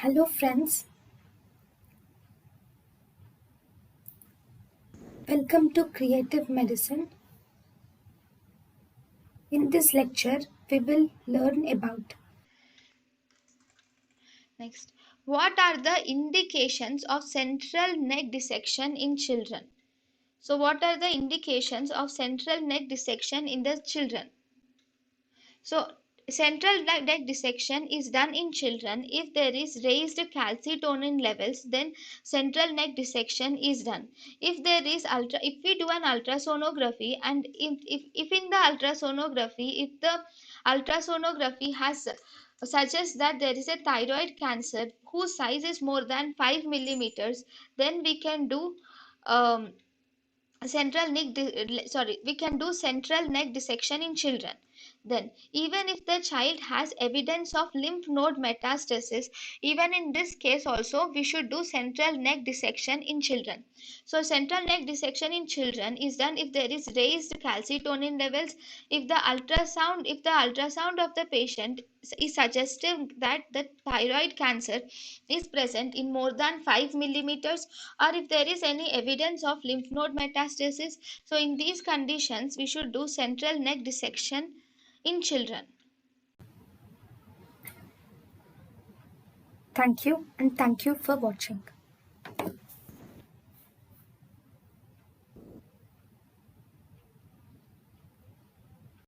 Hello friends, welcome to Creative Medicine. In this lecture, we will learn about Next, what are the indications of central neck dissection in children? So, what are the indications of central neck dissection in the children? So, central neck dissection is done in children if there is raised calcitonin levels. Then central neck dissection is done. If we do an ultrasonography, and if in the ultrasonography, if the ultrasonography has suggests that there is a thyroid cancer whose size is more than 5 millimeters, then we can do um, we can do central neck dissection in children. Then even if the child has evidence of lymph node metastasis, even in this case also we should do central neck dissection in children. So central neck dissection in children is done if there is raised calcitonin levels, if the ultrasound of the patient is suggesting that the thyroid cancer is present in more than 5 millimeters, or if there is any evidence of lymph node metastasis. So in these conditions we should do central neck dissection in children. thank you and thank you for watching.